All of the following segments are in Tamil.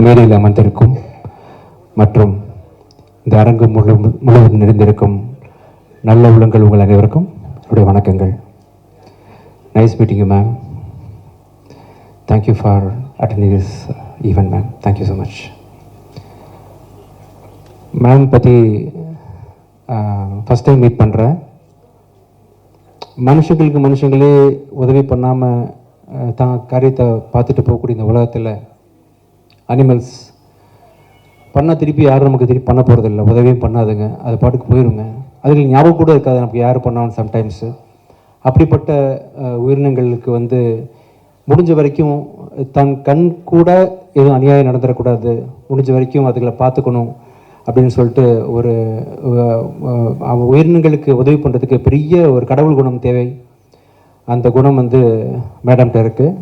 மேடையில் அமர்ந்திருக்கும் மற்றும் இந்த அரங்கு முழுவதும் நிறைந்திருக்கும் நல்ல உள்ளங்கள் உங்கள் அனைவருக்கும் என்னுடைய வணக்கங்கள். Nice meeting you ma'am. Thank you for attending this event ma'am. Thank you so much. Ma'am பற்றி ஃபஸ்ட் டைம் மீட் பண்ணுறேன். மனுஷங்களே உதவி பண்ணாமல் தான் காரியத்தை பார்த்துட்டு போகக்கூடிய இந்த உலகத்தில் அனிமல்ஸ் பண்ணால் திருப்பி யாரும் நமக்கு திருப்பி பண்ண போகிறதில்ல, உதவியும் பண்ணாதுங்க, அது பாட்டுக்கு போயிடுங்க. அதுக்கு ஞாபகம் கூட இருக்காது நமக்கு யார் பண்ணாலும் சம்டைம்ஸு. அப்படிப்பட்ட உயிரினங்களுக்கு வந்து முடிஞ்ச வரைக்கும் தன் கண் கூட எதுவும் அநியாயம் நடந்துடக்கூடாது, முடிஞ்ச வரைக்கும் அதுகளை பார்த்துக்கணும் அப்படின்னு சொல்லிட்டு ஒரு உயிரினங்களுக்கு உதவி பண்ணுறதுக்கு பெரிய ஒரு கடவுள் குணம் தேவை. அந்த குணம் வந்து மேடம்கிட்ட இருக்குது.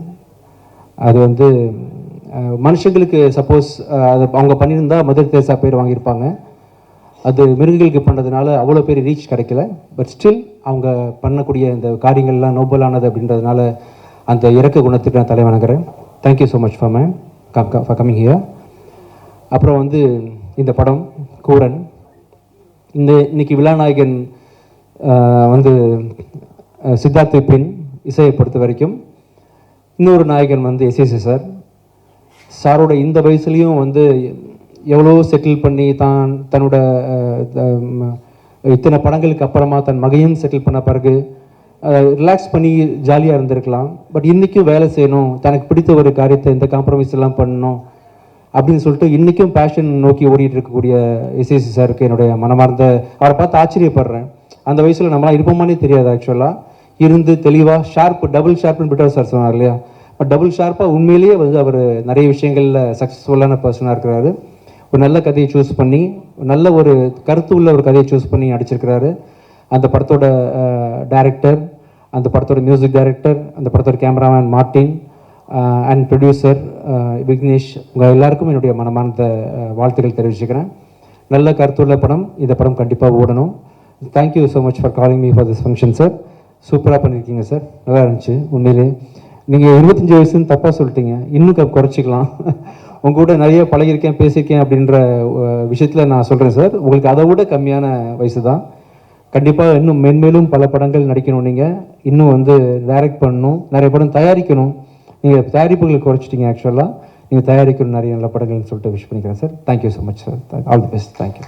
அது வந்து மனுஷங்களுக்கு சப்போஸ் அது அவங்க பண்ணியிருந்தால் மதர் தெரேசா பேர் வாங்கியிருப்பாங்க. அது மிருகங்களுக்கு பண்ணுறதுனால அவ்வளோ பேர் ரீச் கிடைக்கல. பட் ஸ்டில் அவங்க பண்ணக்கூடிய இந்த காரியங்கள்லாம் நோபலானது அப்படின்றதுனால அந்த இறக்க குணத்துக்கு நான் தலை வணங்குறேன். Thank you so much for coming here. அப்புறம் வந்து இந்த படம் கூரன், இன்னைக்கு விழாநாயகன் வந்து சித்தார்த் விபின் இசையை பொறுத்த வரைக்கும், இன்னொரு நாயகன் வந்து எஸ்எஸ்சி சாரோட இந்த வயசுலேயும் வந்து எவ்வளோ செட்டில் பண்ணி தன்னோட இத்தனை படங்களுக்கு அப்புறமா தன் மகையும் செட்டில் பண்ண பிறகு ரிலாக்ஸ் பண்ணி ஜாலியாக இருந்திருக்கலாம். பட் இன்றைக்கும் வேலை செய்யணும், தனக்கு பிடித்த ஒரு காரியத்தை இந்த காம்ப்ரமைஸ் எல்லாம் பண்ணணும் அப்படின்னு சொல்லிட்டு இன்றைக்கும் பேஷன் நோக்கி ஓடிட்டு இருக்கக்கூடிய எஸ்எஸ்சி சாருக்கு என்னுடைய மனமார்ந்த, அவரை பார்த்து ஆச்சரியப்படுறேன். அந்த வயசில் நம்மளாம் இருப்போமானே தெரியாது. ஆக்சுவலாக இருந்து தெளிவாக ஷார்ப், டபுள் ஷார்ப்னு பிட்டர் சார் சொன்னார் இல்லையா, பட் டபுள் ஷார்ப்பாக உண்மையிலேயே வந்து அவர் நிறைய விஷயங்களில் சக்ஸஸ்ஃபுல்லான பர்சனாக இருக்கிறாரு. ஒரு நல்ல கதையை சூஸ் பண்ணி, நல்ல ஒரு கருத்து உள்ள ஒரு கதையை சூஸ் பண்ணி நடிச்சிருக்கிறாரு. அந்த படத்தோட டைரக்டர், அந்த படத்தோட மியூசிக் டைரக்டர், அந்த படத்தோட cameraman Martin and producer Vignesh, உங்கள் எல்லாருக்கும் என்னுடைய மனமார்ந்த வாழ்த்துக்கள் தெரிவிச்சுக்கிறேன். நல்ல கருத்துள்ள படம், இந்த படம் கண்டிப்பாக ஓடணும். Thank you so much for calling me for this function sir. சூப்பராக பண்ணியிருக்கீங்க சார், நல்லா இருந்துச்சு உண்மையிலே. நீங்கள் 25 வயசுன்னு தப்பாக சொல்லிட்டீங்க, இன்னும் குறைச்சிக்கலாம். உங்கள் கூட நிறைய பழகிருக்கேன், பேசியிருக்கேன் அப்படின்ற விஷயத்தில் நான் சொல்கிறேன் சார், உங்களுக்கு அதை விட கம்மியான வயசு தான். கண்டிப்பாக இன்னும் மென்மேலும் பல படங்கள் நடிக்கணும், நீங்கள் இன்னும் வந்து டைரக்ட் பண்ணணும், நிறைய படம் தயாரிக்கணும். நீங்கள் தயாரிப்புகளை குறைச்சிட்டிங்க, ஆக்சுவலாக நீங்கள் தயாரிக்கணும் நிறைய நல்ல படங்கள்னு சொல்லிட்டு விஷ் பண்ணிக்கிறேன் sir. Thank you so much sir. All the best. Thank you.